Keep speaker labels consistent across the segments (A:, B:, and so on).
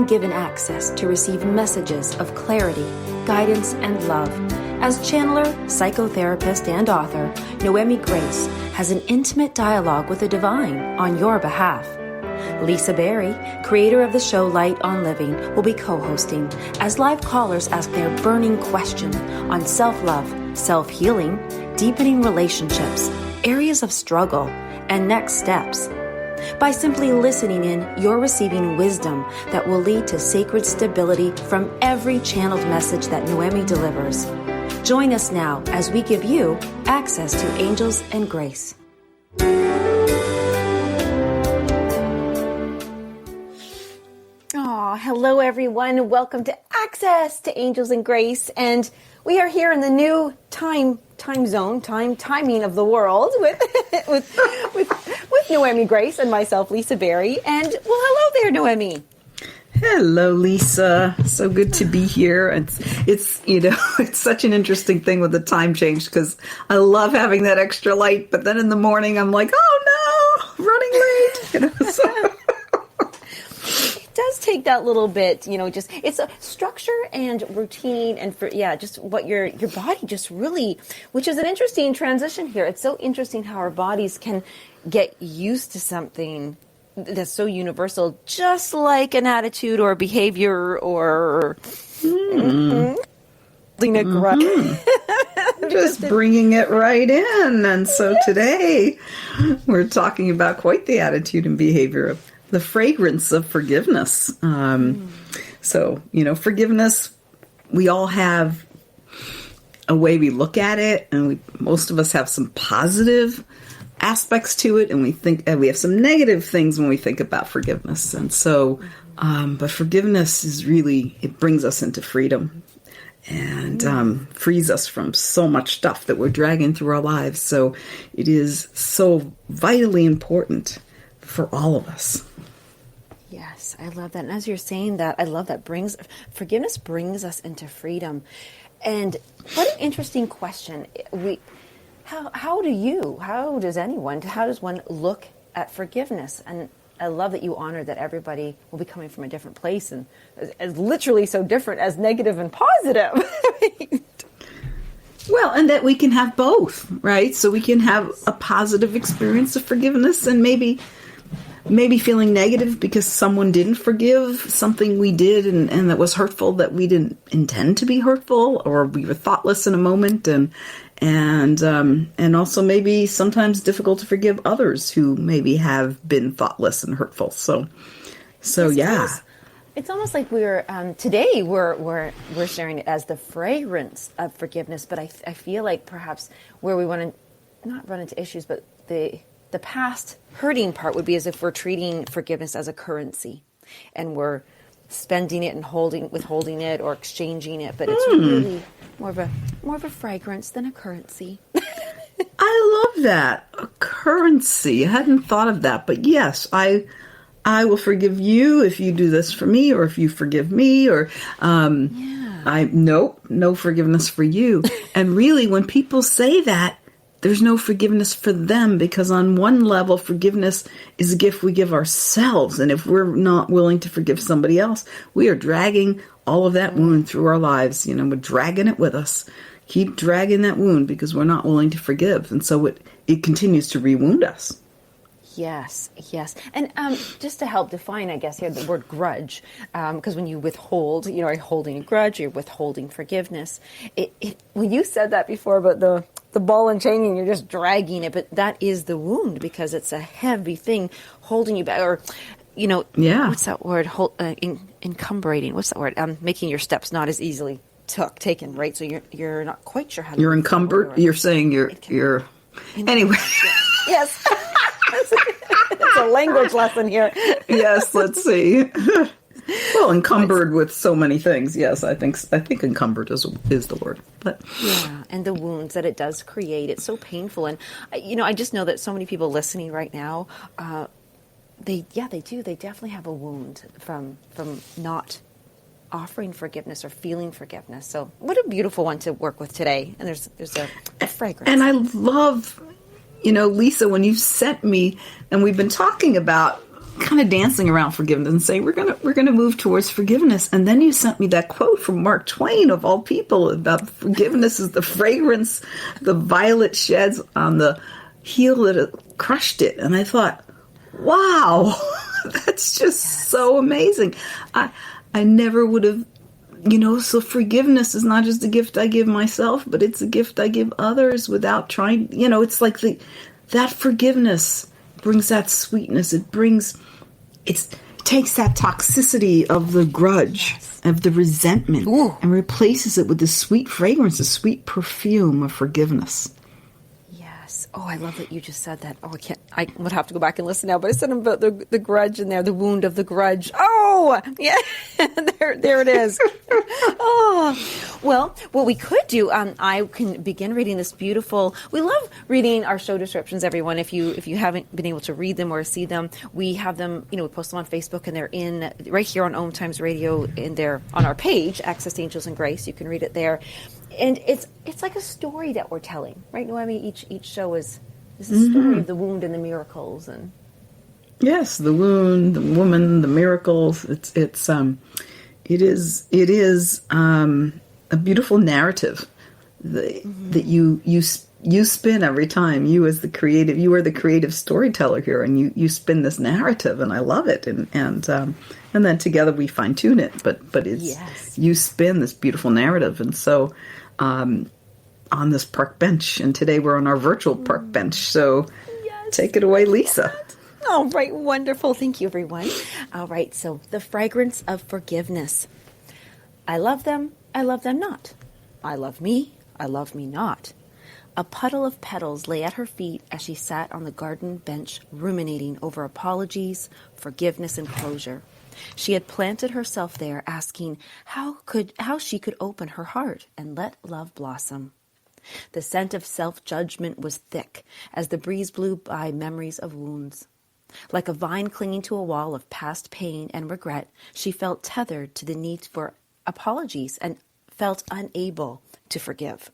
A: been given access to receive messages of clarity, guidance, and love. As channeler, psychotherapist, and author, Noemi Grace has an intimate dialogue with the divine on your behalf. Lisa Berry, creator of the show Light on Living, will be co-hosting as live callers ask their burning question on self-love, self-healing, deepening relationships, areas of struggle, and next steps. By simply listening in, you're receiving wisdom that will lead to sacred stability from every channeled message that Noemi delivers. Join us now as we give you access to angels and grace. Hello everyone. Welcome to Access to Angels and Grace. And we are here in the new timing of the world with Noemi Grace and myself, Lisa Berry. And well, hello there, Noemi.
B: Hello, Lisa. So good to be here. It's it's such an interesting thing with the time change because I love having that extra light, but then in the morning I'm like, oh no, running late. So.
A: It does take that little bit, just it's a structure and routine and just what your body just really, which is an interesting transition here. It's so interesting how our bodies can get used to something that's so universal, just like an attitude or a behavior or
B: just bringing it right in. And so today we're talking about quite the attitude and behavior of the fragrance of forgiveness. So, forgiveness, we all have a way we look at it, and most of us have some positive aspects to it, and we have some negative things when we think about forgiveness. And so, but forgiveness is really, it brings us into freedom and frees us from so much stuff that we're dragging through our lives. So it is so vitally important for all of us.
A: Yes, I love that. And as you're saying that, I love that forgiveness brings us into freedom. And what an interesting question. How does one look at forgiveness? And I love that you honor that everybody will be coming from a different place and as literally so different as negative and positive.
B: Well, and that we can have both, right? So we can have a positive experience of forgiveness and maybe feeling negative because someone didn't forgive something we did and that was hurtful, that we didn't intend to be hurtful, or we were thoughtless in a moment, and also maybe sometimes difficult to forgive others who maybe have been thoughtless and hurtful. So yeah.
A: It's almost like today we're sharing it as the fragrance of forgiveness, but I feel like perhaps where we want to not run into issues, but the past hurting part would be as if we're treating forgiveness as a currency and we're spending it and withholding it or exchanging it, but it's really more of a fragrance than a currency.
B: I love that. A currency. I hadn't thought of that, but yes, I will forgive you if you do this for me, or if you forgive me, or no forgiveness for you. And really, when people say that, there's no forgiveness for them, because on one level, forgiveness is a gift we give ourselves. And if we're not willing to forgive somebody else, we are dragging all of that wound through our lives. We're dragging it with us. Keep dragging that wound because we're not willing to forgive. And so it continues to re-wound us.
A: Yes. And just to help define, I guess, here, the word grudge, because when you withhold, you're holding a grudge, you're withholding forgiveness. When you said that before about the ball and chain, and you're just dragging it, but that is the wound because it's a heavy thing holding you back, or, what's that word? Encumbrating. What's that word? Making your steps not as easily taken, right? So you're not quite sure how to.
B: You're encumbered. You're saying you're. Anyway.
A: Yes. It's a language lesson here.
B: Yes. Let's see. Well, encumbered with so many things. Yes, I think encumbered is the word. But
A: yeah, and the wounds that it does create. It's so painful, and I just know that so many people listening right now, they do. They definitely have a wound from not offering forgiveness or feeling forgiveness. So, what a beautiful one to work with today. And there's a fragrance.
B: And I love, Lisa, when you sent me, and we've been talking about kind of dancing around forgiveness and saying we're gonna move towards forgiveness. And then you sent me that quote from Mark Twain, of all people, about forgiveness is the fragrance the violet sheds on the heel that crushed it. And I thought, wow, that's just so amazing. I never would have, so forgiveness is not just a gift I give myself, but it's a gift I give others without trying. It's like that forgiveness brings that sweetness. It takes that toxicity of the grudge, of the resentment, and replaces it with the sweet fragrance, the sweet perfume of forgiveness.
C: Yes. Oh, I love that you just said that. Oh, I would have to go back and listen now, but I said about the grudge in there, the wound of the grudge. Oh, yeah. there it is. Oh, well, what we could do, I can begin reading this beautiful, we love reading our show descriptions, everyone. If you haven't been able to read them or see them, we have them, we post them on Facebook, and they're in right here on OMTimes Radio, in there on our page, Access to Angels and Grace. You can read it there. And it's like a story that we're telling, right, Noemi? Each show is a story of the wound and the miracles, and
B: yes, the wound, the woman, the miracles. It is a beautiful narrative that you spin every time. You are the creative storyteller here, and you spin this narrative, and I love it. And then together we fine tune it. But it's you spin this beautiful narrative, and so. On this park bench, and today we're on our virtual park bench. So take it away, Lisa.
C: All right, wonderful. Thank you, everyone. All right, so the fragrance of forgiveness. I love them not. I love me not. A puddle of petals lay at her feet as she sat on the garden bench, ruminating over apologies, forgiveness, and closure. She had planted herself there, asking how she could open her heart and let love blossom. The scent of self-judgment was thick as the breeze blew by memories of wounds. Like a vine clinging to a wall of past pain and regret, she felt tethered to the need for apologies and felt unable to forgive.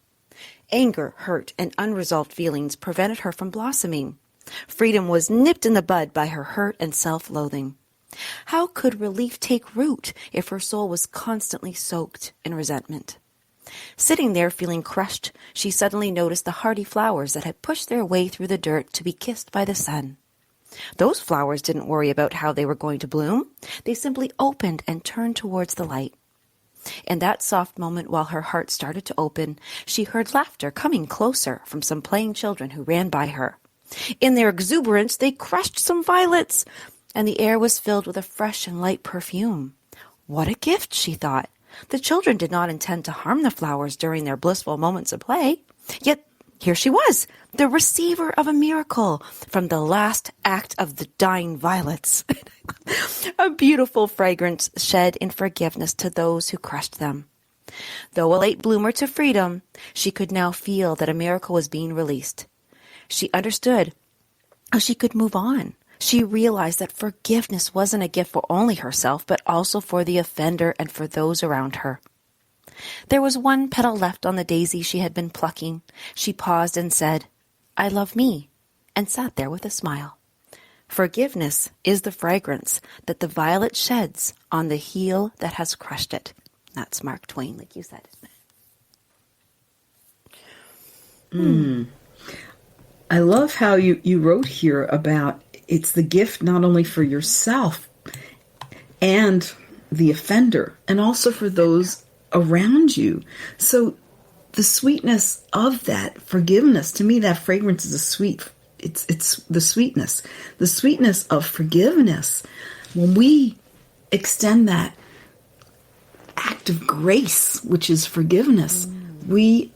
C: Anger, hurt, and unresolved feelings prevented her from blossoming. Freedom was nipped in the bud by her hurt and self-loathing. How could relief take root if her soul was constantly soaked in resentment? Sitting there feeling crushed, she suddenly noticed the hardy flowers that had pushed their way through the dirt to be kissed by the sun. Those flowers didn't worry about how they were going to bloom. They simply opened and turned towards the light. In that soft moment, while her heart started to open, she heard laughter coming closer from some playing children who ran by her. In their exuberance, they crushed some violets, and the air was filled with a fresh and light perfume. What a gift, she thought. The children did not intend to harm the flowers during their blissful moments of play. Yet here she was, the receiver of a miracle from the last act of the dying violets. A beautiful fragrance shed in forgiveness to those who crushed them. Though a late bloomer to freedom, she could now feel that a miracle was being released. She understood how she could move on. She realized that forgiveness wasn't a gift for only herself, but also for the offender and for those around her. There was one petal left on the daisy she had been plucking. She paused and said, "I love me," and sat there with a smile. Forgiveness is the fragrance that the violet sheds on the heel that has crushed it. That's Mark Twain, like you said.
B: I love how you wrote here about it's the gift not only for yourself and the offender, and also for those around you. So the sweetness of that forgiveness, to me, that fragrance is it's the sweetness of forgiveness. When we extend that act of grace, which is forgiveness, we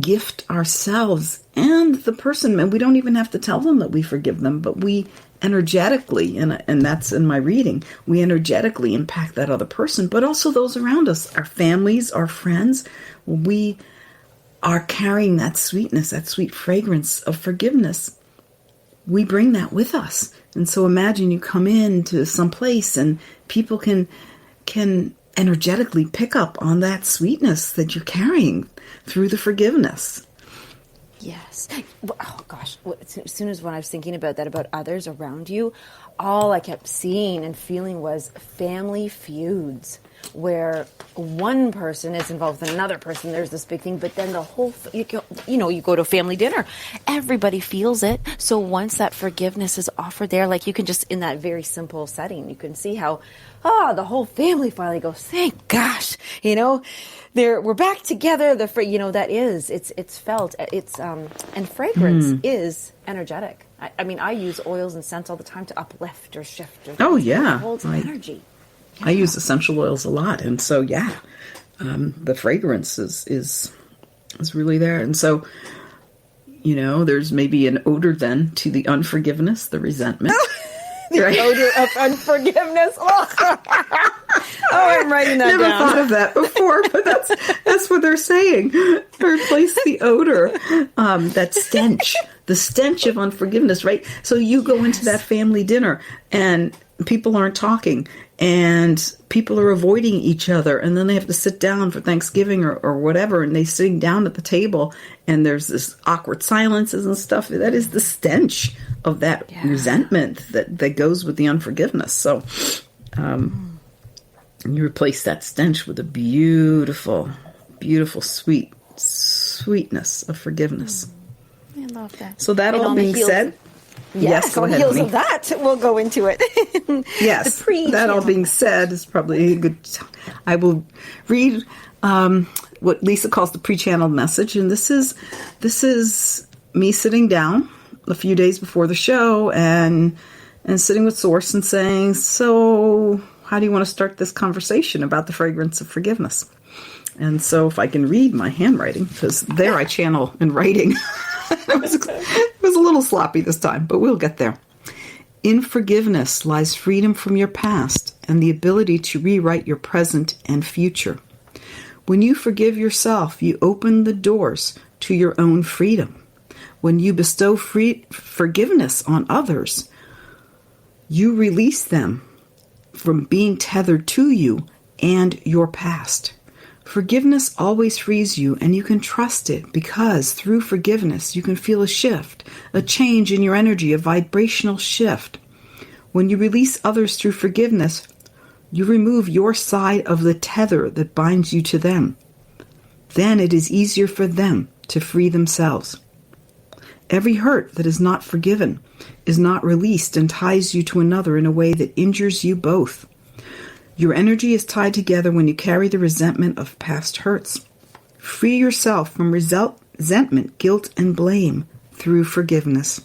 B: gift ourselves and the person, and we don't even have to tell them that we forgive them, but we energetically, and that's in my reading, we energetically impact that other person, but also those around us, our families, our friends. We are carrying that sweetness, that sweet fragrance of forgiveness. We bring that with us. And so imagine you come into some place and people can energetically pick up on that sweetness that you're carrying through the forgiveness.
C: Yes. Oh gosh. As soon as when I was thinking about that, about others around you, all I kept seeing and feeling was family feuds, where one person is involved with another person. There's this big thing, but then the whole, you go to a family dinner, everybody feels it. So once that forgiveness is offered there, like you can just, in that very simple setting, you can see how, the whole family finally goes, thank gosh, we're back together. It's felt, and fragrance is energetic. I use oils and scents all the time to uplift or shift.
B: Oh, yeah.
C: It holds energy.
B: I use essential oils a lot, and so the fragrance is really there, and so there's maybe an odor then to the unforgiveness, the resentment,
C: the odor of unforgiveness. I'm writing that down.
B: Never thought of that before, but that's what they're saying. Replace the odor, that stench, the stench of unforgiveness, right? So you go into that family dinner and people aren't talking and people are avoiding each other, and then they have to sit down for Thanksgiving or whatever, and they're sitting down at the table and there's this awkward silences and stuff. That is the stench of that resentment that goes with the unforgiveness. So you replace that stench with a beautiful, beautiful sweetness of forgiveness.
C: I love that.
B: So that all being said,
C: yes, on the heels of that, we'll go into it.
B: Yes, that all being said is probably a good. I will read what Lisa calls the pre-channeled message, and this is me sitting down a few days before the show and sitting with Source and saying, "So, how do you want to start this conversation about the fragrance of forgiveness?" And so, if I can read my handwriting, because there I channel in writing. It was a little sloppy this time, but we'll get there. In forgiveness lies freedom from your past and the ability to rewrite your present and future. When you forgive yourself, you open the doors to your own freedom. When you bestow forgiveness on others, you release them from being tethered to you and your past. Forgiveness always frees you, and you can trust it because through forgiveness you can feel a shift, a change in your energy, a vibrational shift. When you release others through forgiveness, you remove your side of the tether that binds you to them. Then it is easier for them to free themselves. Every hurt that is not forgiven is not released and ties you to another in a way that injures you both. Your energy is tied together when you carry the resentment of past hurts. Free yourself from resentment, guilt, and blame through forgiveness.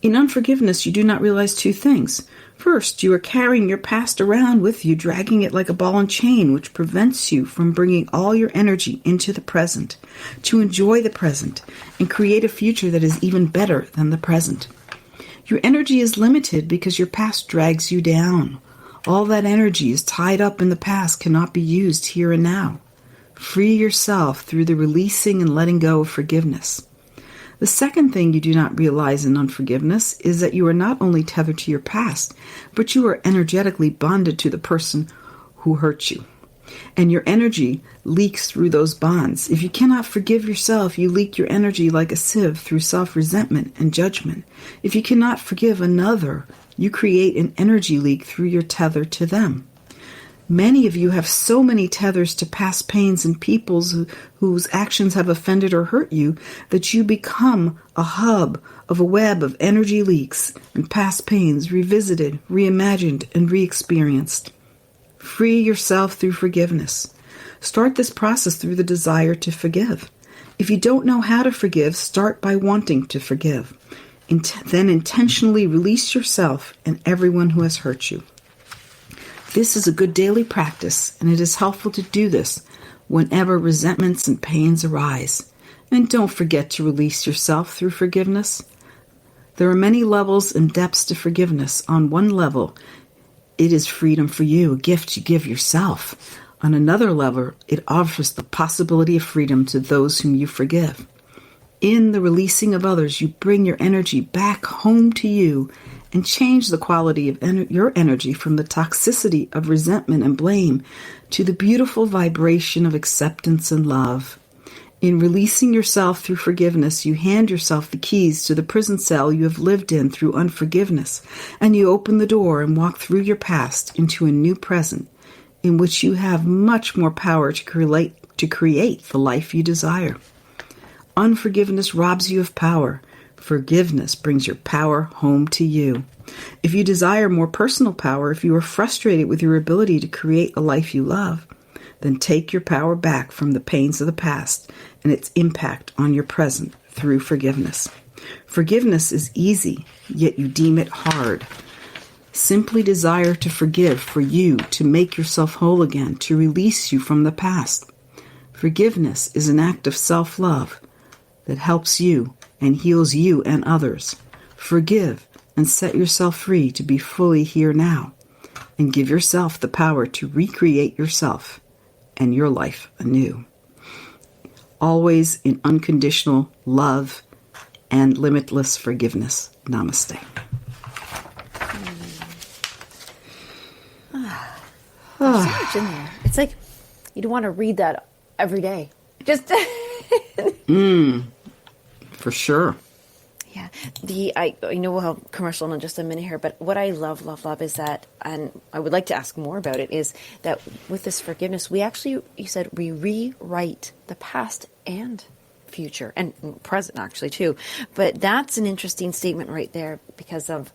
B: In unforgiveness, you do not realize two things. First, you are carrying your past around with you, dragging it like a ball and chain, which prevents you from bringing all your energy into the present, to enjoy the present and create a future that is even better than the present. Your energy is limited because your past drags you down. All that energy is tied up in the past, cannot be used here and now. Free yourself through the releasing and letting go of forgiveness. The second thing you do not realize in unforgiveness is that you are not only tethered to your past, but you are energetically bonded to the person who hurt you. And your energy leaks through those bonds. If you cannot forgive yourself, you leak your energy like a sieve through self-resentment and judgment. If you cannot forgive another, you create an energy leak through your tether to them. Many of you have so many tethers to past pains and peoples whose actions have offended or hurt you that you become a hub of a web of energy leaks and past pains revisited, reimagined, and re-experienced. Free yourself through forgiveness. Start this process through the desire to forgive. If you don't know how to forgive, start by wanting to forgive. Then intentionally release yourself and everyone who has hurt you. This is a good daily practice, and it is helpful to do this whenever resentments and pains arise. And don't forget to release yourself through forgiveness. There are many levels and depths to forgiveness. On one level, it is freedom for you, a gift you give yourself. On another level, it offers the possibility of freedom to those whom you forgive. In the releasing of others, you bring your energy back home to you and change the quality of your energy from the toxicity of resentment and blame to the beautiful vibration of acceptance and love. In releasing yourself through forgiveness, you hand yourself the keys to the prison cell you have lived in through unforgiveness, and you open the door and walk through your past into a new present in which you have much more power to create the life you desire. Unforgiveness robs you of power. Forgiveness brings your power home to you. If you desire more personal power, if you are frustrated with your ability to create a life you love, then take your power back from the pains of the past and its impact on your present through forgiveness. Forgiveness is easy, yet you deem it hard. Simply desire to forgive for you, to make yourself whole again, to release you from the past. Forgiveness is an act of self-love that helps you and heals you and others. Forgive and set yourself free to be fully here now, and give yourself the power to recreate yourself and your life anew. Always in unconditional love and limitless forgiveness. Namaste.
C: There's so much in there. It's like you'd want to read that every day. Just
B: For sure.
C: yeah. I know we'll have commercial in just a minute here, but what I love is that, and I would like to ask more about it, is that with this forgiveness, we actually, you said, we rewrite the past and future and present actually too. But that's an interesting statement right there because of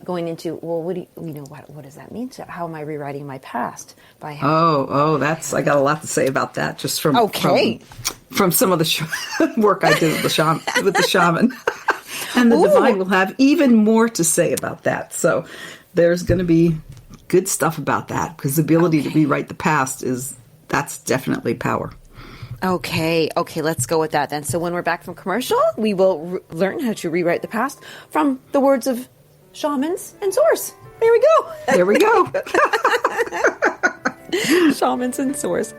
C: going into, well, what does that mean? So how am I rewriting my past by how?
B: I got a lot to say about that just from some of the work I did with the shaman. And the divine will have even more to say about that. So there's going to be good stuff about that because the ability to rewrite the past that's definitely power.
C: Okay, let's go with that then. So when we're back from commercial, we will learn how to rewrite the past from the words of shamans and source. There we go.
B: There we go.
C: Shamans and source.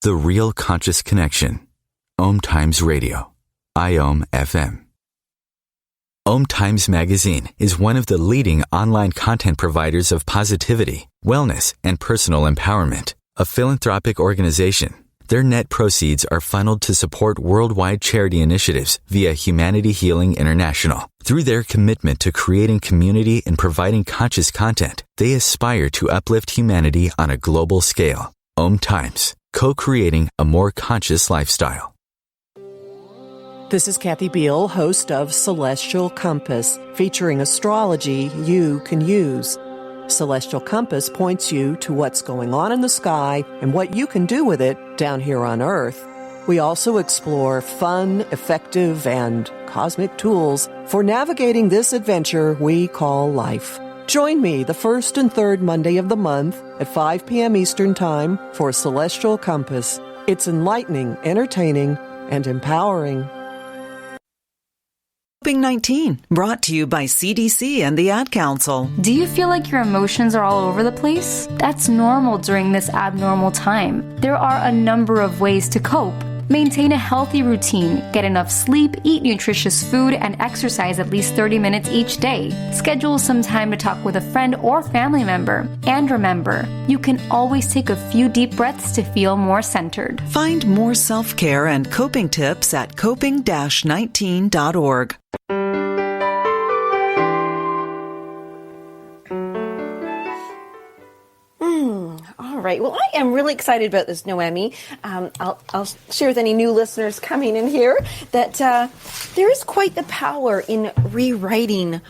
D: The Real Conscious Connection. OMTimes Radio. IOM FM. OMTimes Magazine is one of the leading online content providers of positivity, wellness, and personal empowerment. A philanthropic organization. Their net proceeds are funneled to support worldwide charity initiatives via Humanity Healing International. Through their commitment to creating community and providing conscious content, they aspire to uplift humanity on a global scale. OMTimes, co-creating a more conscious lifestyle.
E: This is Kathy Beal, host of Celestial Compass, featuring astrology you can use. Celestial Compass points you to what's going on in the sky and what you can do with it down here on Earth. We also explore fun, effective, and cosmic tools for navigating this adventure we call life. Join me the first and third Monday of the month at 5 p.m. Eastern Time for Celestial Compass. It's enlightening, entertaining, and empowering.
F: COVID-19, brought to you by CDC and the Ad Council.
G: Do you feel like your emotions are all over the place? That's normal during this abnormal time. There are a number of ways to cope. Maintain a healthy routine, get enough sleep, eat nutritious food, and exercise at least 30 minutes each day. Schedule some time to talk with a friend or family member. And remember, you can always take a few deep breaths to feel more centered.
F: Find more self-care and coping tips at coping-19.org.
C: All right. Well, I am really excited about this, Noemi. I'll share with any new listeners coming in here that there is quite the power in rewriting.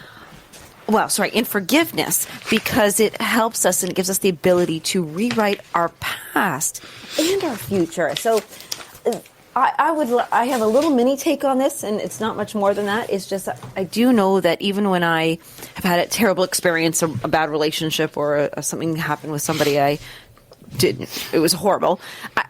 C: In forgiveness, because it helps us and it gives us the ability to rewrite our past and our future. So I have a little mini take on this, and it's not much more than that. It's just I do know that even when I have had a terrible experience, a bad relationship, or something happened with somebody it was horrible.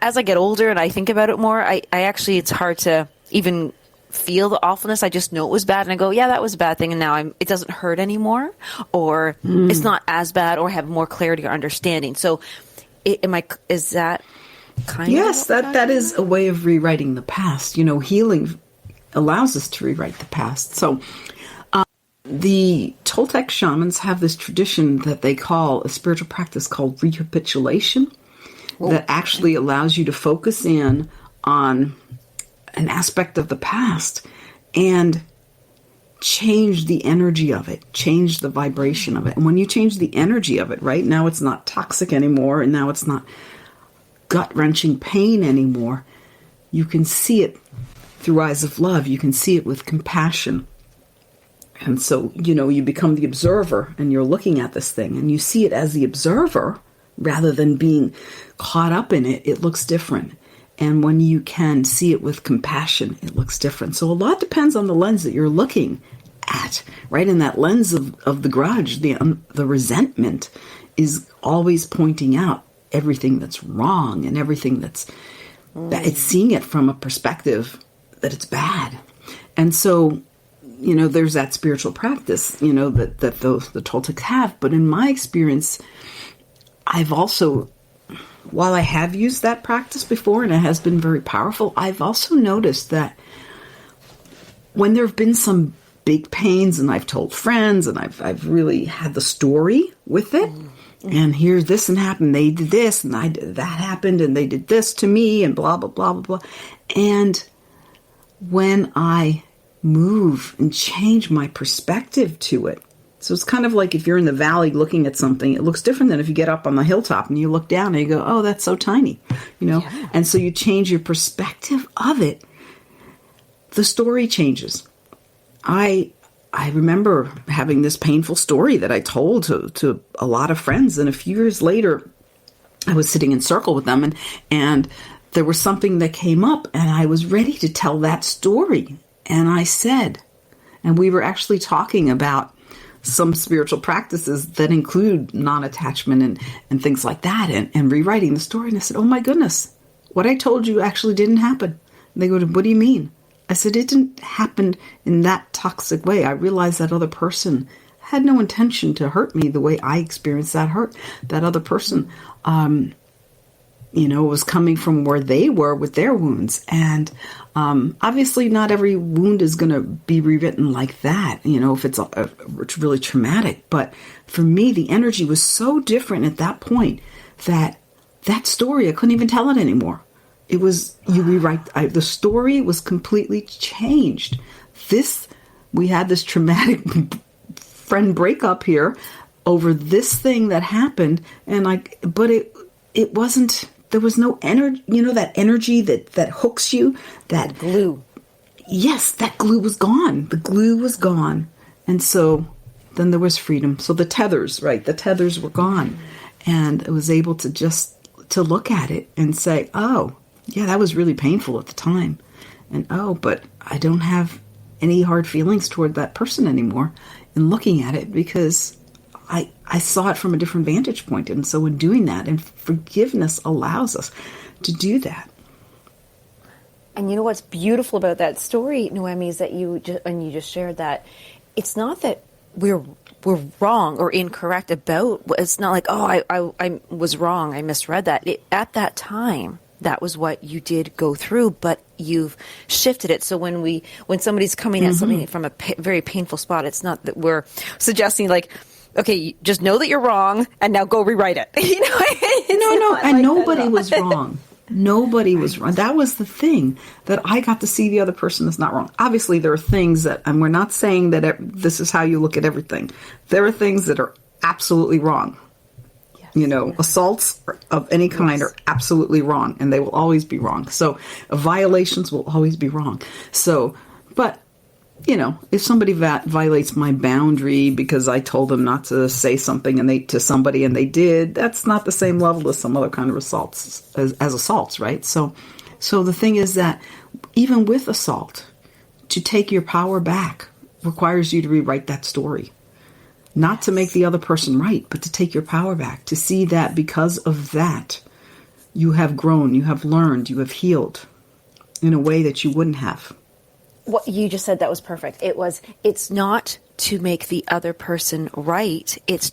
C: As I get older and I think about it more, I actually, it's hard to even feel the awfulness. I just know it was bad, and I go, yeah, that was a bad thing, and now it doesn't hurt anymore, or it's not as bad, or have more clarity or understanding. So, is that kind of?
B: Yes, that is a way of rewriting the past. Healing allows us to rewrite the past. So, The Toltec shamans have this tradition that they call a spiritual practice called recapitulation that actually allows you to focus in on an aspect of the past and change the energy of it, change the vibration of it. And when you change the energy of it, right, now it's not toxic anymore, and now it's not gut-wrenching pain anymore. You can see it through eyes of love. You can see it with compassion. And so, you become the observer, and you're looking at this thing, and you see it as the observer rather than being caught up in it. It looks different. And when you can see it with compassion, it looks different. So a lot depends on the lens that you're looking at, right? And that lens of the grudge, the resentment is always pointing out everything that's wrong and everything that's bad. It's seeing it from a perspective that it's bad. And so, there's that spiritual practice, that the Toltecs have. But in my experience, I've also, while I have used that practice before and it has been very powerful, I've also noticed that when there have been some big pains and I've told friends and I've really had the story with it, and here's this and happened, they did this and that happened and they did this to me and blah, blah, blah, blah, blah. And when I move and change my perspective to it, so it's kind of like if you're in the valley looking at something, it looks different than if you get up on the hilltop and you look down and you go, oh, that's so tiny, Yeah. And so you change your perspective of it, the story changes. I remember having this painful story that I told to a lot of friends, and a few years later, I was sitting in circle with them, and there was something that came up, and I was ready to tell that story. And I said, and we were actually talking about some spiritual practices that include non-attachment and things like that, and rewriting the story. And I said, oh my goodness, what I told you actually didn't happen. And they go, what do you mean? I said, it didn't happen in that toxic way. I realized that other person had no intention to hurt me the way I experienced that hurt. That other person, was coming from where they were with their wounds. And obviously not every wound is going to be rewritten like that, if it's really traumatic. But for me, the energy was so different at that point that story, I couldn't even tell it anymore. It was, you rewrite, the story was completely changed. We had this traumatic friend breakup here over this thing that happened. But it wasn't, there was no energy, that energy that hooks you, that
C: glue.
B: Yes, that glue was gone. The glue was gone. And so then there was freedom. So the tethers, right? The tethers were gone. And I was able to look at it and say, oh, yeah, that was really painful at the time. And but I don't have any hard feelings toward that person anymore in looking at it, because I saw it from a different vantage point. And so in doing that, and forgiveness allows us to do that.
C: And you know what's beautiful about that story, Noemi, is that you just shared that it's not that we're wrong or incorrect about. It's not like, I was wrong, I misread that. At that time, that was what you did go through, but you've shifted it. So when somebody's coming at something from a very painful spot, it's not that we're suggesting like, okay, just know that you're wrong and now go rewrite it.
B: No, and nobody was wrong. Nobody was wrong. That was the thing, that I got to see the other person as not wrong. Obviously, there are things that, and we're not saying that this is how you look at everything. There are things that are absolutely wrong. Yes. Assaults of any kind are absolutely wrong, and they will always be wrong. So violations will always be wrong. So, but, if somebody violates my boundary because I told them not to say something to somebody and they did, that's not the same level as some other kind of assaults, as assaults, right? So the thing is that even with assault, to take your power back requires you to rewrite that story. Not to make the other person right, but to take your power back, to see that because of that, you have grown, you have learned, you have healed in a way that you wouldn't have.
C: What you just said, that was perfect. It's not to make the other person right. It's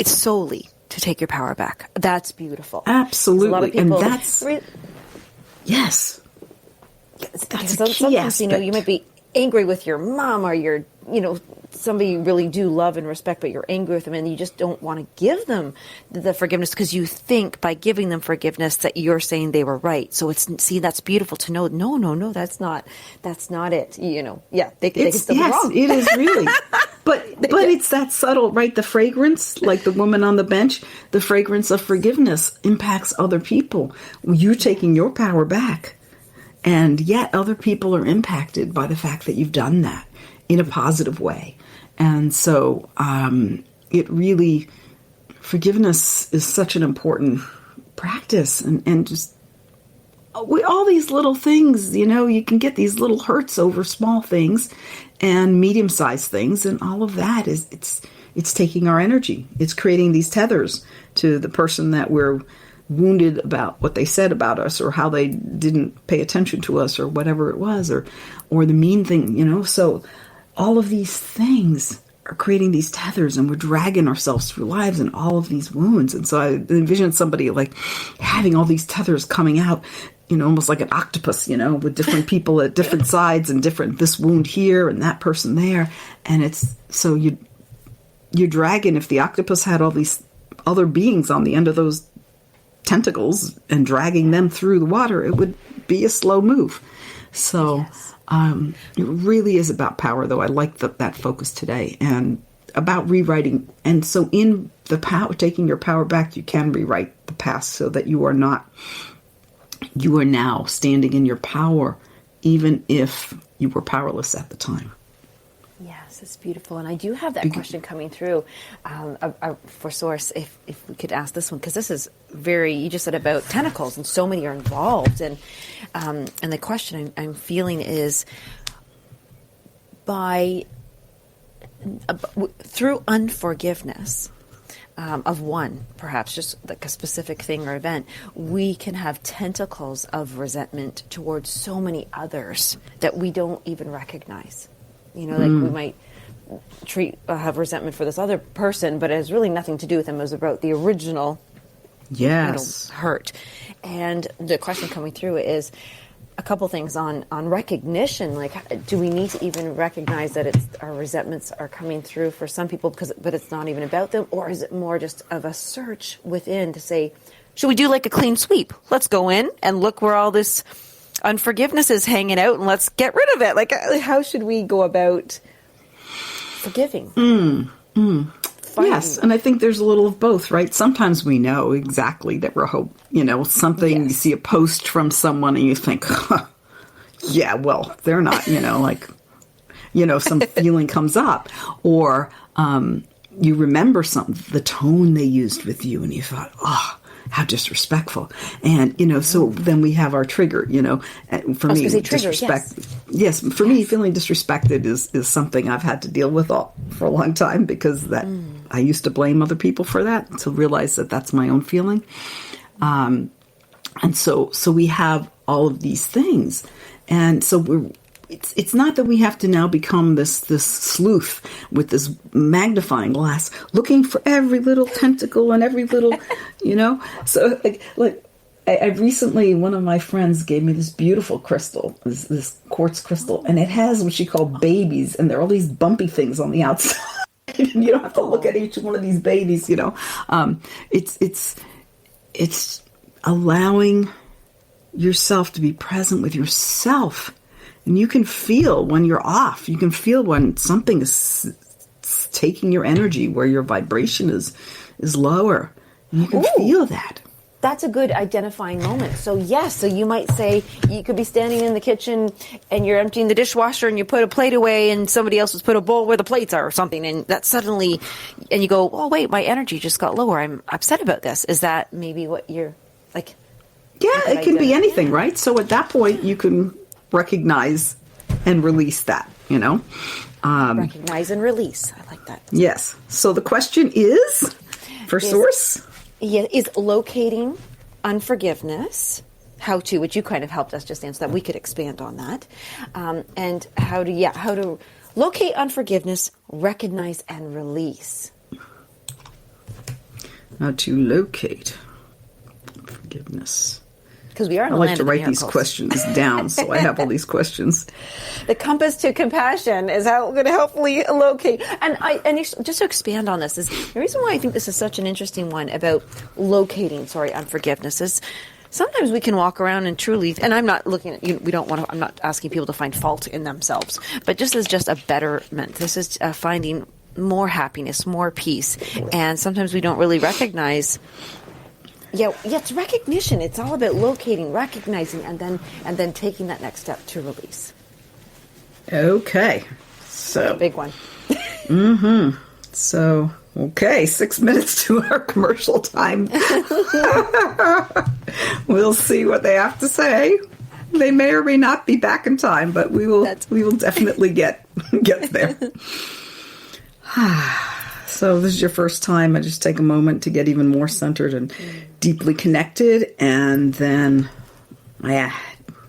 C: solely to take your power back. That's beautiful.
B: Absolutely.
C: A lot of people,
B: and that's, yes. That's a key
C: sometimes,
B: aspect.
C: you might be angry with your mom or your, somebody you really do love and respect, but you're angry with them, and you just don't want to give them the forgiveness because you think by giving them forgiveness that you're saying they were right. So that's beautiful to know. No, that's not it. They can still be wrong.
B: It is really. But it's that subtle, right? The fragrance, like the woman on the bench, the fragrance of forgiveness impacts other people. You taking your power back. And yet other people are impacted by the fact that you've done that in a positive way. And so forgiveness is such an important practice. And just all these little things, you can get these little hurts over small things and medium-sized things. And all of that it's taking our energy. It's creating these tethers to the person that we're wounded about what they said about us or how they didn't pay attention to us or whatever it was or the mean thing, So all of these things are creating these tethers and we're dragging ourselves through lives and all of these wounds. And so I envision somebody like having all these tethers coming out, almost like an octopus, with different people at different sides and this wound here and that person there. And it's so you're dragging, if the octopus had all these other beings on the end of those tentacles and dragging them through the water, it would be a slow move. So it really is about power, though. I like that focus today and about rewriting. And so in the power, taking your power back, you can rewrite the past so that you are now standing in your power, even if you were powerless at the time.
C: Yes, it's beautiful. And I do have that question coming through for Source, if we could ask this one, because this is you just said about tentacles and so many are involved. And the question I'm feeling is through unforgiveness of one, perhaps just like a specific thing or event, we can have tentacles of resentment towards so many others that we don't even recognize. We might have resentment for this other person, but it has really nothing to do with them. It was about the original hurt. And the question coming through is a couple things on recognition. Like, do we need to even recognize that our resentments are coming through for some people, but it's not even about them? Or is it more just of a search within to say, should we do like a clean sweep? Let's go in and look where all this unforgiveness is hanging out and let's get rid of it. Like, how should we go about forgiving?
B: Yes, and I think there's a little of both, right? Sometimes we know exactly that we're something, you see a post from someone and you think, yeah, well, they're not, some feeling comes up. Or you remember the tone they used with you and you thought, how disrespectful. And, so then we have our trigger, for me, disrespect. Yes, for me, feeling disrespected is something I've had to deal with for a long time because I used to blame other people for that, to realize that that's my own feeling. And so we have all of these things. And so it's not that we have to now become this sleuth with this magnifying glass, looking for every little tentacle and every little, So like I recently, one of my friends gave me this beautiful crystal, this quartz crystal, and it has what she called babies, and there are all these bumpy things on the outside. And you don't have to look at each one of these babies, It's allowing yourself to be present with yourself. And you can feel when you're off. You can feel when something is taking your energy, where your vibration is lower. And you can feel that.
C: That's a good identifying moment. So yes, so you might say, you could be standing in the kitchen and you're emptying the dishwasher and you put a plate away and somebody else has put a bowl where the plates are or something, and that suddenly, and you go, oh wait, my energy just got lower. I'm upset about this. Is that maybe what you're like?
B: Yeah, it can be anything, right? So at that point, you can recognize and release that,
C: Recognize and release. I like that.
B: Yes. So the question is, Source?
C: Yeah, is locating unforgiveness, how to, which you kind of helped us just answer that. We could expand on that. And how to locate unforgiveness, recognize and release.
B: How to locate forgiveness.
C: because we are in
B: I
C: a
B: like
C: land
B: to
C: of
B: write these
C: miracles.
B: questions down, so I have all these questions.
C: The compass to compassion is how we're going to hopefully locate. Just to expand on this, is the reason why I think this is such an interesting one about locating, unforgiveness is sometimes we can walk around and truly, and I'm not looking at, I'm not asking people to find fault in themselves, but just as just a betterment. This is finding more happiness, more peace. And sometimes we don't really recognize. Yeah, it's recognition. It's all about locating, recognizing, and then taking that next step to release.
B: Okay. So
C: big one.
B: So, okay, 6 minutes to our commercial time. We'll see what they have to say. They may or may not be back in time, but we will definitely get there. So this is your first time. I just take a moment to get even more centered and deeply connected, and then I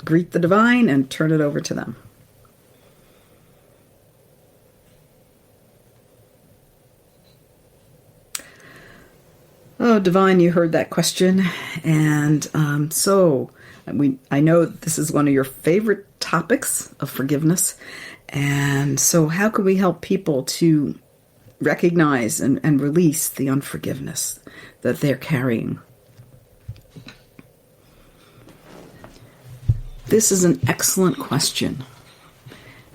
B: greet the divine and turn it over to them. Oh, divine, you heard that question, and I know this is one of your favorite topics of forgiveness, and so how can we help people to recognize and release the unforgiveness that they're carrying? This is an excellent question.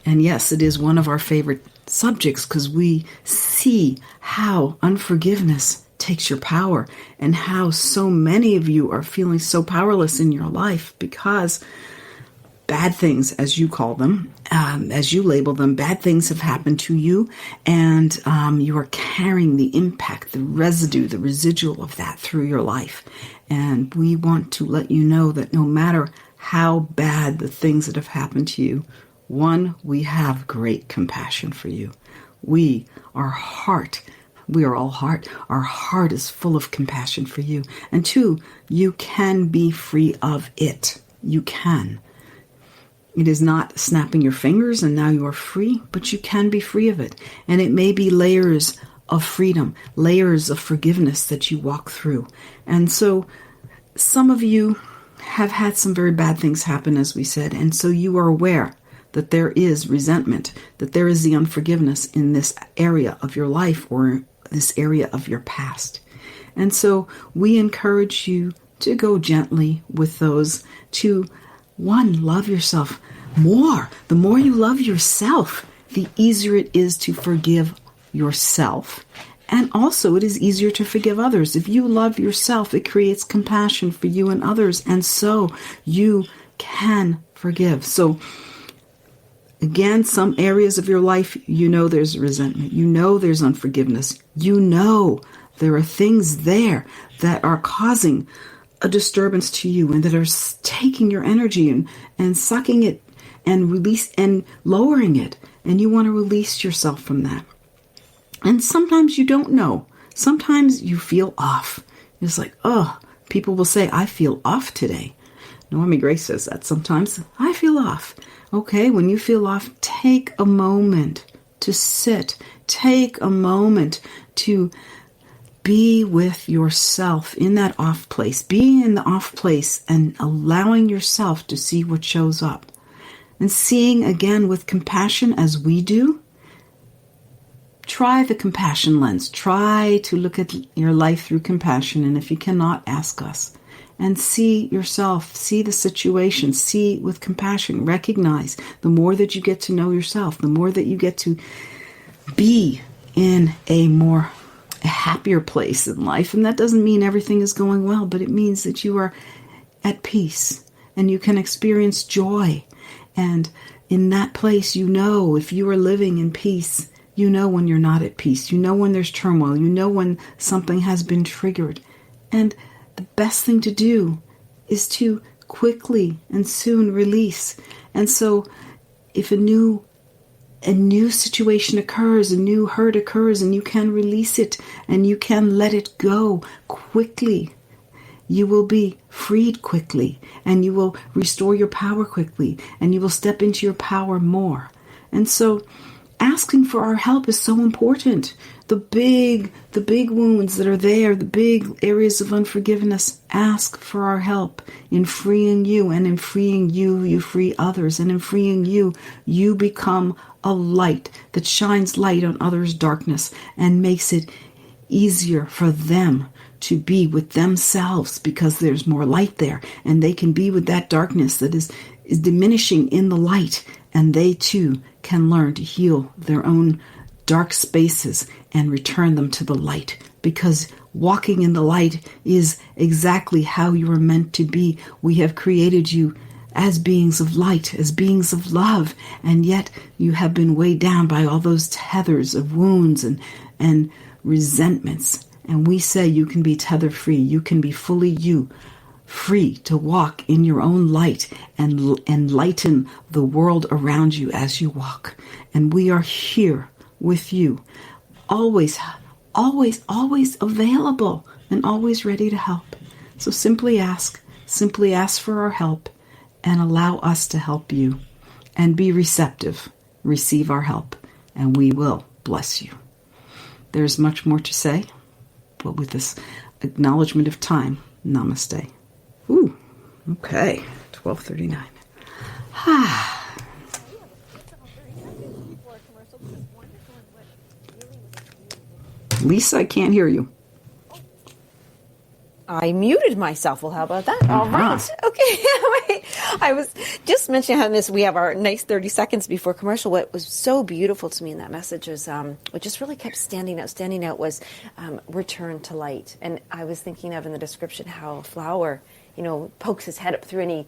B: And yes, it is one of our favorite subjects because we see how unforgiveness takes your power and how so many of you are feeling so powerless in your life because bad things, as you call them, as you label them, bad things have happened to you, and you are carrying the impact, the residue, the residual of that through your life. And we want to let you know that no matter how bad the things that have happened to you, one, we have great compassion for you. Our heart, we are all heart. Our heart is full of compassion for you. And two, you can be free of it. You can. It is not snapping your fingers and now you are free, but you can be free of it. And it may be layers of freedom, layers of forgiveness that you walk through. And so some of you have had some very bad things happen, as we said, and so you are aware that there is resentment, that there is the unforgiveness in this area of your life or this area of your past. And so we encourage you to go gently with those, to one, love yourself more. The more you love yourself, the easier it is to forgive yourself. And also it is easier to forgive others. If you love yourself, it creates compassion for you and others. And so you can forgive. So again, some areas of your life, you know there's resentment. You know there's unforgiveness. You know there are things there that are causing a disturbance to you and that are taking your energy and sucking it and release and lowering it. And you want to release yourself from that. And sometimes you don't know. Sometimes you feel off. It's like, oh, people will say, I feel off today. Noemi Grace says that sometimes. I feel off. Okay, when you feel off, take a moment to sit. Take a moment to be with yourself in that off place. Be in the off place and allowing yourself to see what shows up. And seeing again with compassion as we do. Try the compassion lens. Try to look at your life through compassion. And if you cannot, ask us. And see yourself, see the situation, see with compassion. Recognize the more that you get to know yourself, the more that you get to be in a happier place in life. And that doesn't mean everything is going well, but it means that you are at peace and you can experience joy. And in that place, you know, if you are living in peace, you know when you're not at peace. You know when there's turmoil. You know when something has been triggered. And the best thing to do is to quickly and soon release. And so if a new situation occurs, a new hurt occurs, and you can release it and you can let it go quickly, you will be freed quickly and you will restore your power quickly and you will step into your power more. And so asking for our help is so important. The big wounds that are there, the big areas of unforgiveness, ask for our help in freeing you. And in freeing you, you free others. And in freeing you, you become a light that shines light on others' darkness and makes it easier for them to be with themselves, because there's more light there, and they can be with that darkness that is diminishing in the light, and they too can learn to heal their own dark spaces and return them to the light, because walking in the light is exactly how you are meant to be. We have created you as beings of light, as beings of love, and yet you have been weighed down by all those tethers of wounds and resentments. And we say you can be tether free. You can be fully you, free to walk in your own light and lighten the world around you as you walk. And we are here with you, always, always, always available and always ready to help. So simply ask for our help and allow us to help you, and be receptive. Receive our help and we will bless you. There's much more to say, but with this acknowledgement of time, namaste. Ooh, okay, 12:39. Lisa, I can't hear you.
C: I muted myself. Well, how about that? All right. Okay. I was just mentioning how we have our nice 30 seconds before commercial. What was so beautiful to me in that message is what just really kept standing out was return to light. And I was thinking of in the description how a flower, pokes his head up through any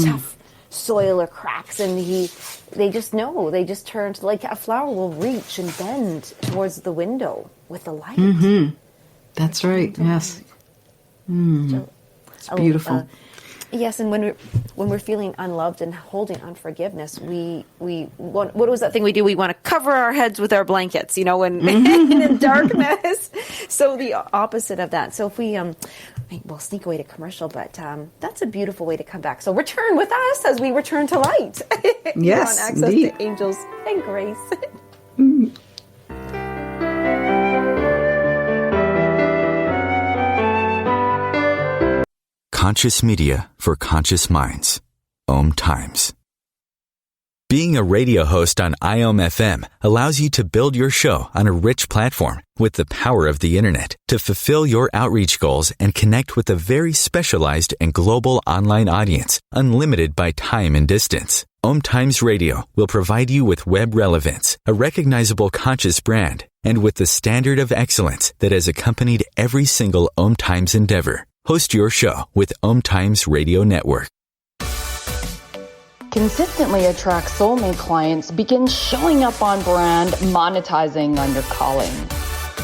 C: tough soil or cracks, and they just turn to, like a flower will reach and bend towards the window with the light.
B: Mm-hmm. That's right. Yes. So, it's beautiful.
C: Yes, and when we're feeling unloved and holding unforgiveness, we want, what was that thing we do? We want to cover our heads with our blankets, in darkness. So the opposite of that. So if we'll sneak away to commercial, but that's a beautiful way to come back. So return with us as we return to light.
B: Yes,
C: on access
B: indeed.
C: to angels and grace.
D: Conscious media for conscious minds. OMTimes. Being a radio host on IOM-FM allows you to build your show on a rich platform with the power of the internet to fulfill your outreach goals and connect with a very specialized and global online audience, unlimited by time and distance. OMTimes Radio will provide you with web relevance, a recognizable conscious brand, and with the standard of excellence that has accompanied every single OMTimes endeavor. Host your show with OMTimes Radio Network.
H: Consistently attract soulmate clients, begin showing up on brand, monetizing on your calling.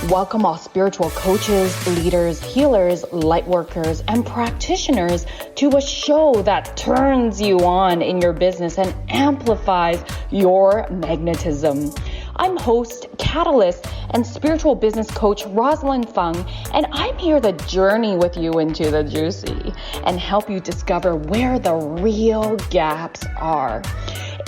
H: Welcome all spiritual coaches, leaders, healers, light workers, and practitioners to a show that turns you on in your business and amplifies your magnetism. I'm host, catalyst, and spiritual business coach Rosalind Fung, and I'm here to journey with you into the juicy and help you discover where the real gaps are.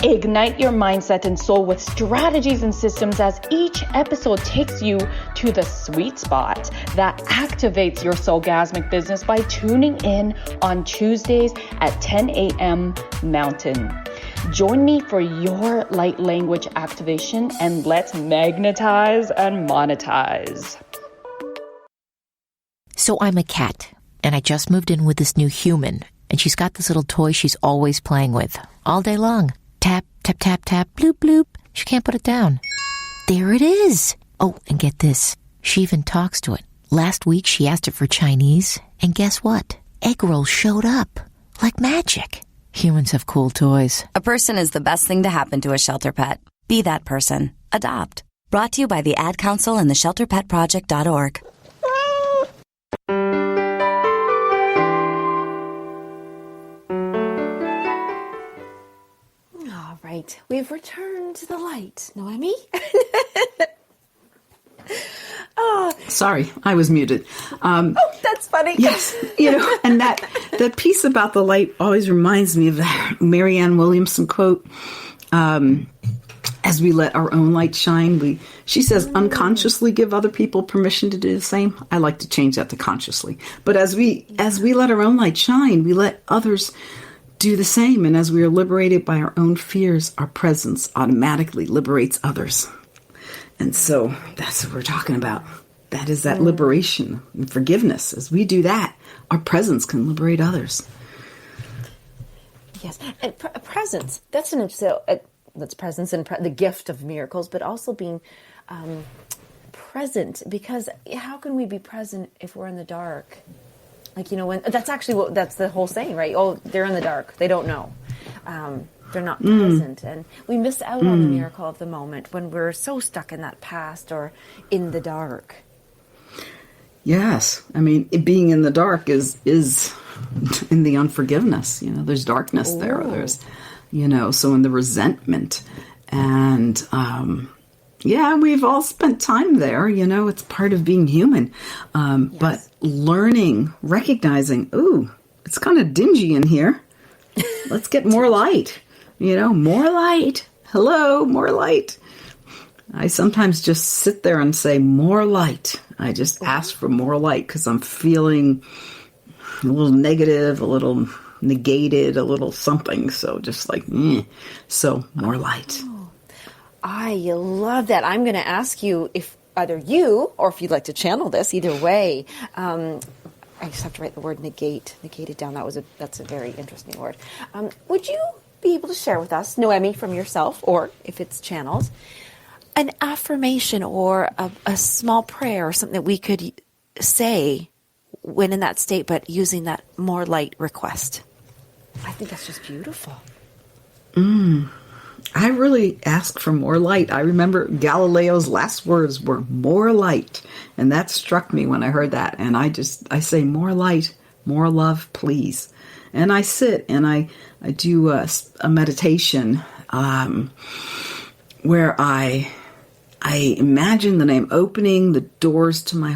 H: Ignite your mindset and soul with strategies and systems as each episode takes you to the sweet spot that activates your soulgasmic business by tuning in on Tuesdays at 10 a.m. Mountain. Join me for your light language activation and let's magnetize and monetize.
I: So I'm a cat, and I just moved in with this new human, and she's got this little toy she's always playing with, all day long. Tap, tap, tap, tap, bloop, bloop. She can't put it down. There it is. Oh, and get this. She even talks to it. Last week she asked it for Chinese, and guess what? Egg rolls showed up. Like magic. Humans have cool toys.
J: A person is the best thing to happen to a shelter pet. Be that person. Adopt. Brought to you by the Ad Council and the ShelterPetProject.org.
C: All right. We've returned to the light. Noemi?
B: Sorry, I was muted.
C: That's funny.
B: Yes, and that piece about the light always reminds me of that Marianne Williamson quote. As as we let our own light shine, she says unconsciously give other people permission to do the same. I like to change that to consciously. But as we let our own light shine, we let others do the same. And as we are liberated by our own fears, our presence automatically liberates others. And so that's what we're talking about. That is that liberation and forgiveness. As we do that, our presence can liberate others.
C: Yes, and presence. That's that's presence and the gift of miracles, but also being present. Because how can we be present if we're in the dark? Like, when that's actually that's the whole saying, right? Oh, they're in the dark. They don't know. They're not present. And we miss out on the miracle of the moment when we're so stuck in that past or in the dark.
B: Yes. I mean, being in the dark is in the unforgiveness. There's darkness there. There's, so in the resentment. And, we've all spent time there. It's part of being human. Yes. But learning, recognizing, ooh, it's kind of dingy in here. Let's get more light. More light. Hello, more light. I sometimes just sit there and say, more light. I just ask for more light because I'm feeling a little negative, a little negated, a little something. So just like, so more light.
C: Oh, I love that. I'm going to ask you if either you or if you'd like to channel this, either way. I just have to write the word negate it down. That's a very interesting word. Would you be able to share with us, Noemi, from yourself, or if it's channeled, an affirmation or a small prayer or something that we could say when in that state, but using that more light request? I think that's just beautiful.
B: I really ask for more light. I remember Galileo's last words were more light. And that struck me when I heard that. And I say more light, more love, please. And I sit and I do a meditation where I imagine that I'm opening the doors to my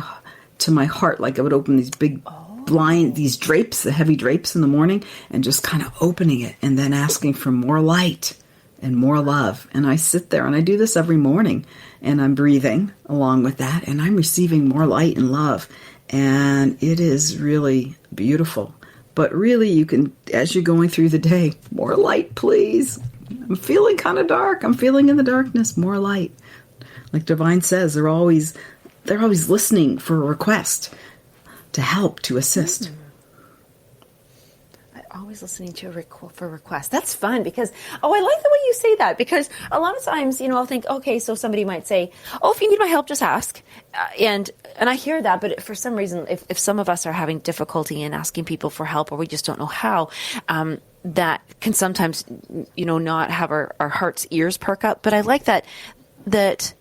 B: heart, like I would open these big these drapes, the heavy drapes in the morning, and just kind of opening it and then asking for more light and more love. And I sit there and I do this every morning and I'm breathing along with that and I'm receiving more light and love. And it is really beautiful. But really you can, as you're going through the day, more light, please. I'm feeling kind of dark. I'm feeling in the darkness, more light. Like Divine says, they're always listening for a request to help, to assist.
C: Always listening to for requests. That's fun because, I like the way you say that, because a lot of times, I'll think, okay, so somebody might say, oh, if you need my help, just ask. And I hear that, but for some reason, if some of us are having difficulty in asking people for help, or we just don't know how, that can sometimes, not have our heart's ears perk up. But I like that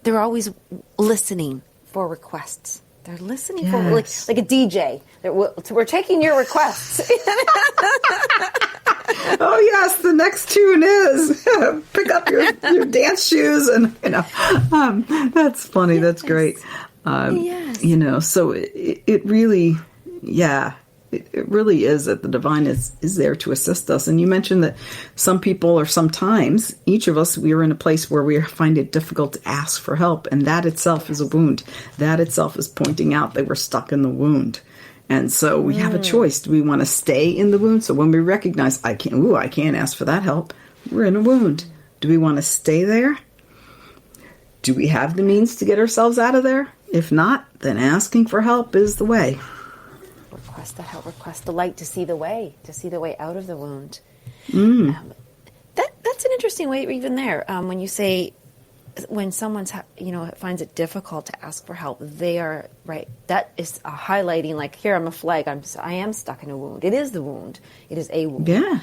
C: they're always listening for requests. They're listening for like a DJ. We're taking your requests.
B: Oh yes, the next tune is pick up your dance shoes, and that's funny. That's great. So it really, it really is that the divine is there to assist us. And you mentioned that some people, or sometimes each of us, we are in a place where we find it difficult to ask for help. And that itself is a wound. That itself is pointing out that we're stuck in the wound. And so we have a choice. Do we want to stay in the wound? So when we recognize, I can't ask for that help, we're in a wound. Do we want to stay there? Do we have the means to get ourselves out of there? If not, then asking for help is the way.
C: Request the help, request the light to see the way out of the wound. That's an interesting way even there. When you say, when someone's, finds it difficult to ask for help, they are, right, that is highlighting, like, here, I'm a flag, I am stuck in a wound. It is the wound. It is a wound.
B: Yeah.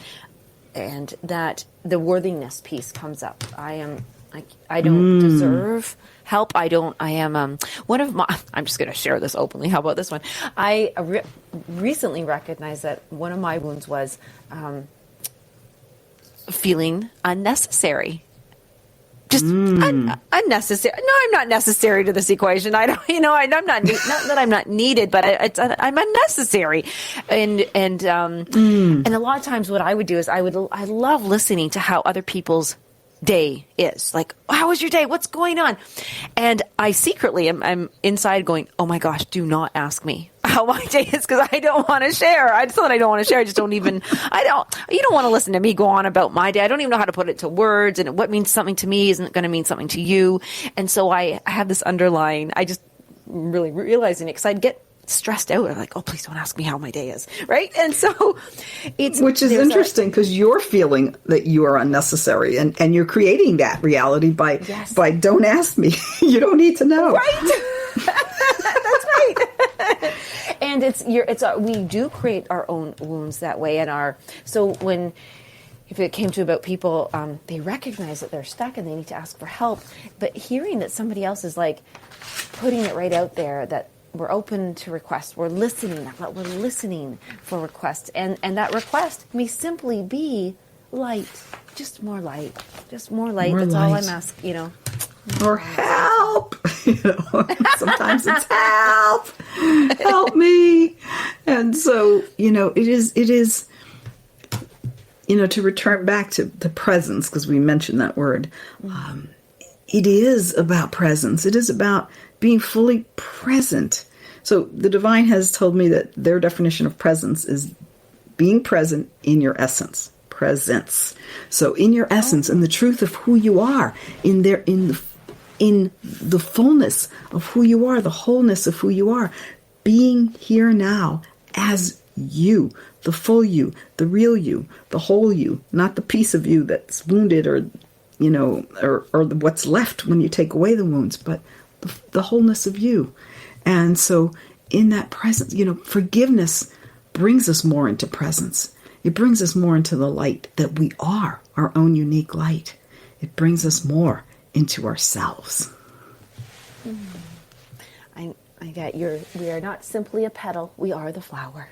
C: And that the worthiness piece comes up. I don't deserve help. I am, I'm just going to share this openly. How about this one? I recently recognized that one of my wounds was feeling unnecessary. Just unnecessary. No, I'm not necessary to this equation. I'm not that I'm not needed, but I'm unnecessary. And a lot of times what I would do is I love listening to how other people's day is. Like, how was your day? What's going on? And I secretly I'm inside going, oh my gosh, do not ask me how my day is, because I don't want to share. It's not that I don't want to share. I just don't even, you don't want to listen to me go on about my day. I don't even know how to put it to words, and what means something to me isn't going to mean something to you. And so I have this underlying, I just really realizing it, because I'd get stressed out. I'm like, oh, please don't ask me how my day is. Right. And so
B: which is interesting, because you're feeling that you are unnecessary, and you're creating that reality by don't ask me. You don't need to know.
C: Right. That's right. And we do create our own wounds that way. And so if it came to about people, they recognize that they're stuck and they need to ask for help. But hearing that somebody else is like putting it right out there, that we're open to requests, we're listening for requests. And that request may simply be light, just more light, That's all I'm asking,
B: Or help. Sometimes it's help me. And so, it is, to return back to the presence, because we mentioned that word, it is about presence. It is about being fully present. So the divine has told me that their definition of presence is being present in your essence. Presence. So in your essence, in the truth of who you are, in the fullness of who you are, the wholeness of who you are, being here now as you, the full you, the real you, the whole you, not the piece of you that's wounded or what's left when you take away the wounds, but the wholeness of you. And so in that presence, forgiveness brings us more into presence. It brings us more into the light that we are, our own unique light. It brings us more into ourselves.
C: I get we are not simply a petal, we are the flower.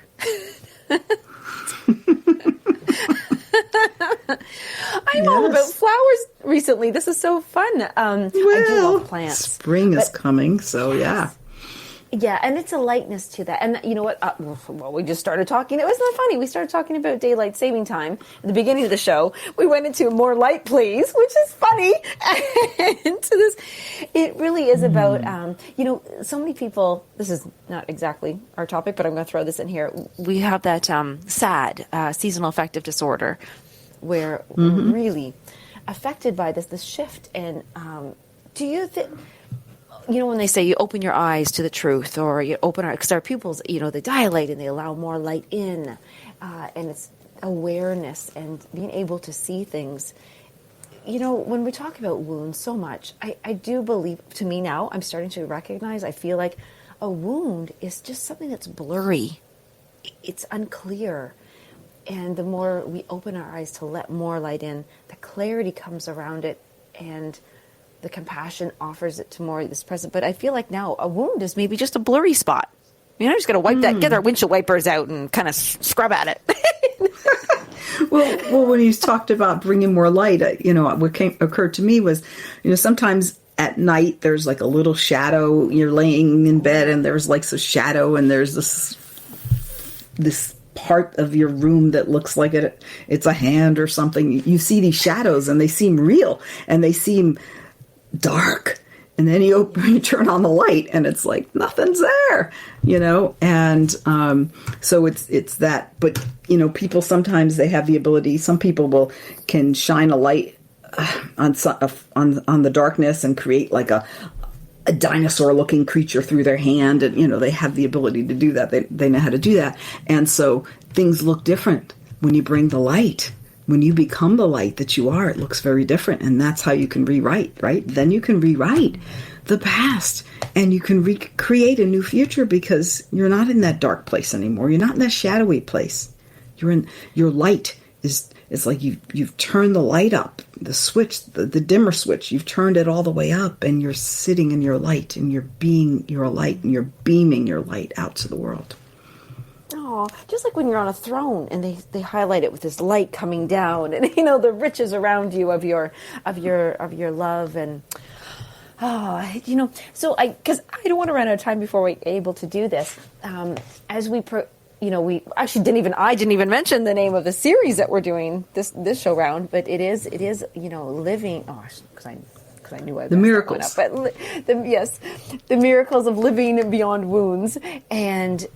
C: I'm all about flowers recently. This is so fun. I do love plants.
B: Spring is coming, so yeah.
C: Yeah, and it's a lightness to that. And you know what? We just started talking. It was not funny. We started talking about daylight saving time at the beginning of the show. We went into more light, please, which is funny. And to this, it really is about, so many people, this is not exactly our topic, but I'm going to throw this in here. We have that SAD, seasonal affective disorder, where we're really affected by this shift. And do you think... when they say you open your eyes to the truth, or you open because our pupils, they dilate and they allow more light in, and it's awareness and being able to see things. When we talk about wounds so much, I do believe, to me now, I'm starting to recognize, I feel like a wound is just something that's blurry. It's unclear. And the more we open our eyes to let more light in, the clarity comes around it, and the compassion offers it to more this present. But I feel like now a wound is maybe just a blurry spot. I'm just going to wipe that, get our windshield wipers out and kind of scrub at it.
B: Well, when you talked about bringing more light, what occurred to me was, sometimes at night there's like a little shadow. You're laying in bed and there's like a shadow, and there's this part of your room that looks like it's a hand or something. You see these shadows and they seem real and they seem dark, and then you turn on the light and it's like nothing's there, and so it's that. But people sometimes, they have the ability, some people can shine a light on the darkness and create like a dinosaur looking creature through their hand, and they have the ability to do that. They know how to do that, and so things look different when you bring the light. When you become the light that you are, it looks very different. And that's how you can rewrite, right? Then you can rewrite the past, and you can recreate a new future, because you're not in that dark place anymore. You're not in that shadowy place. Your light is like you've turned the light up, the switch, the dimmer switch. You've turned it all the way up, and you're sitting in your light, and you're being your light, and you're beaming your light out to the world.
C: Oh, just like when you're on a throne and they highlight it with this light coming down, and the riches around you of your love, and so because I don't want to run out of time before we're able to do this. As we we actually I didn't even mention the name of the series that we're doing this show round, but it is living. Oh, because I knew I
B: the miracles,
C: but the miracles of living beyond wounds. And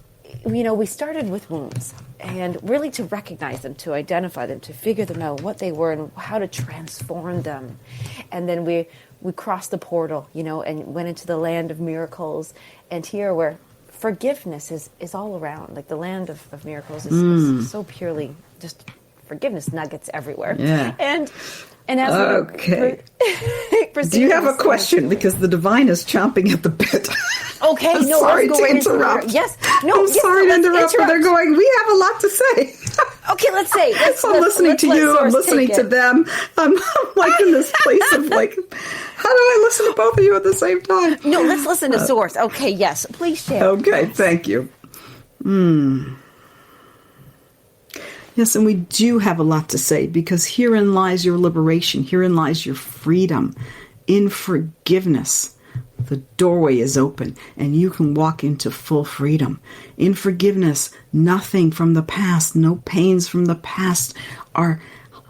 C: we started with wounds, and really to recognize them, to identify them, to figure them out, what they were, and how to transform them. And then we crossed the portal, and went into the land of miracles. And here, where forgiveness is all around, like the land of miracles is so purely just forgiveness nuggets everywhere.
B: Yeah.
C: And as
B: okay. Do you have a question? Because the divine is chomping at the bit.
C: Okay,
B: I'm sorry to interrupt.
C: Yes,
B: I'm sorry to interrupt, but they're going, we have a lot to say.
C: Okay, let's say.
B: I'm listening to you. I'm listening to them. I'm like in this place of like, how do I listen to both of you at the same time?
C: No, let's listen to Source. Okay, yes. Please share.
B: Okay, thank you. Yes, and we do have a lot to say, because herein lies your liberation. Herein lies your freedom. In forgiveness, the doorway is open and you can walk into full freedom. In forgiveness, nothing from the past, no pains from the past are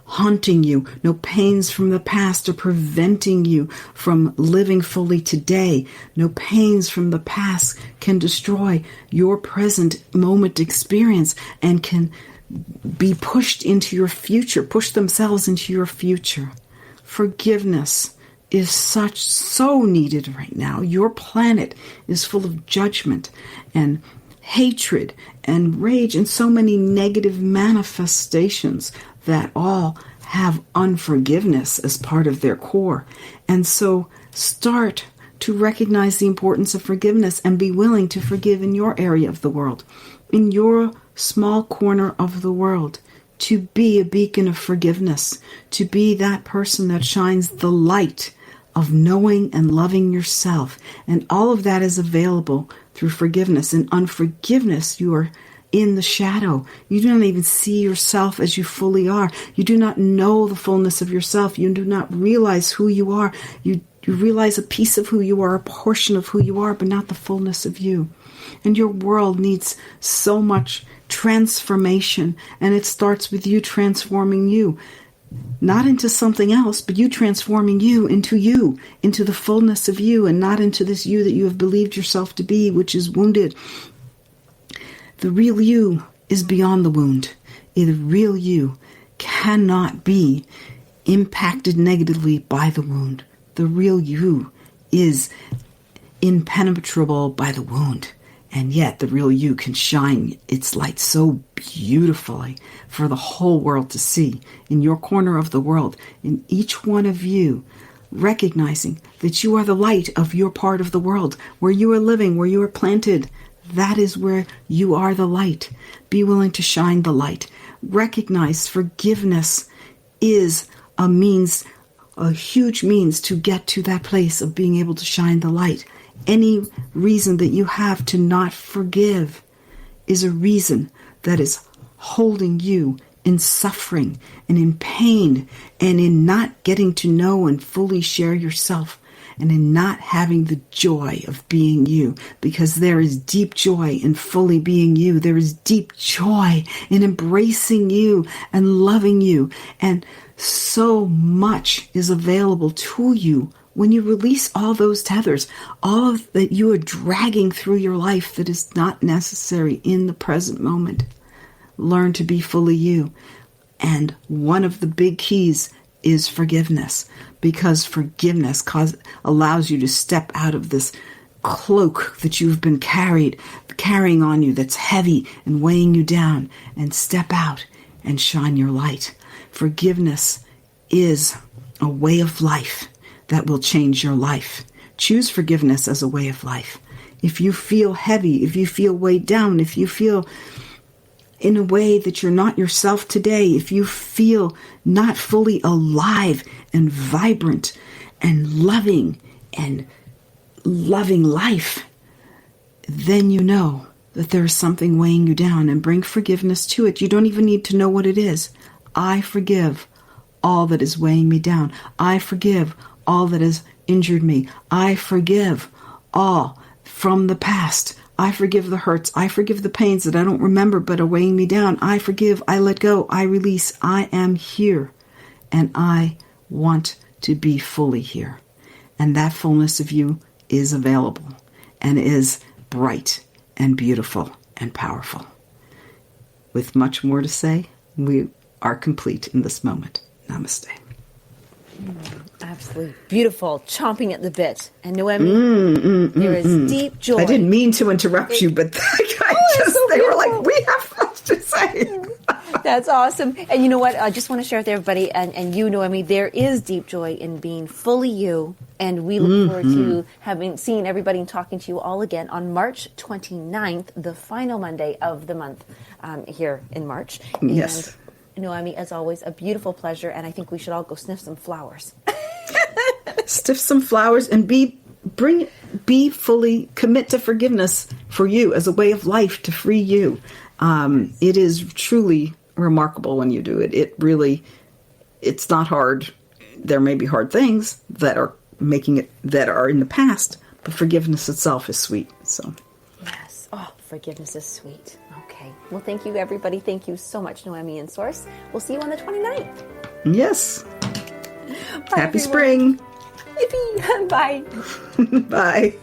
B: haunting you. No pains from the past are preventing you from living fully today. No pains from the past can destroy your present moment experience and can be pushed into your future, push themselves into your future. Forgiveness is so needed right now. Your planet is full of judgment and hatred and rage and so many negative manifestations that all have unforgiveness as part of their core. And so start to recognize the importance of forgiveness and be willing to forgive in your area of the world, in your small corner of the world, to be a beacon of forgiveness, to be that person that shines the light of knowing and loving yourself. And all of that is available through forgiveness. In unforgiveness, you are in the shadow. You do not even see yourself as you fully are. You do not know the fullness of yourself. You do not realize who you are. You realize a piece of who you are, a portion of who you are, but not the fullness of you. And your world needs so much transformation, and it starts with you transforming you. Not into something else, but you transforming you, into the fullness of you, and not into this you that you have believed yourself to be, which is wounded. The real you is beyond the wound. The real you cannot be impacted negatively by the wound. The real you is impenetrable by the wound. And yet the real you can shine its light so beautifully for the whole world to see. In your corner of the world, in each one of you, recognizing that you are the light of your part of the world, where you are living, where you are planted. That is where you are the light. Be willing to shine the light. Recognize forgiveness is a huge means to get to that place of being able to shine the light. Any reason that you have to not forgive is a reason that is holding you in suffering and in pain and in not getting to know and fully share yourself and in not having the joy of being you, because there is deep joy in fully being you. There is deep joy in embracing you and loving you, and so much is available to you when you release all those tethers, all that you are dragging through your life that is not necessary in the present moment. Learn to be fully you. And one of the big keys is forgiveness, because forgiveness allows you to step out of this cloak that you've been carrying on you that's heavy and weighing you down, and step out and shine your light. Forgiveness is a way of life that will change your life. Choose forgiveness as a way of life. If you feel heavy, if you feel weighed down, if you feel in a way that you're not yourself today, if you feel not fully alive and vibrant and loving life, then you know that there is something weighing you down, and bring forgiveness to it. You don't even need to know what it is. I forgive all that is weighing me down. I forgive all that has injured me. I forgive all from the past. I forgive the hurts. I forgive the pains that I don't remember but are weighing me down. I forgive. I let go. I release. I am here. And I want to be fully here. And that fullness of you is available and is bright and beautiful and powerful. With much more to say, we are complete in this moment. Namaste.
C: Absolutely beautiful, chomping at the bit. And Noemi, there is deep joy.
B: I didn't mean to interrupt you, but they were like, we have much to say.
C: That's awesome. And you know what? I just want to share with everybody, and you, Noemi, there is deep joy in being fully you. And we look forward to seeing everybody and talking to you all again on March 29th, the final Monday of the month here in March.
B: Yes.
C: And Noemi, as always, a beautiful pleasure. And I think we should all go sniff some flowers.
B: Sniff some flowers and be fully commit to forgiveness for you as a way of life to free you. It is truly remarkable when you do it. It's not hard. There may be hard things that are that are in the past, but forgiveness itself is sweet. So
C: yes. Oh, forgiveness is sweet. Okay. Well, thank you, everybody. Thank you so much, Noemi and Source. We'll see you on the 29th.
B: Yes.
C: Bye,
B: Happy
C: everyone.
B: spring.
C: Yippee. Bye.
B: Bye.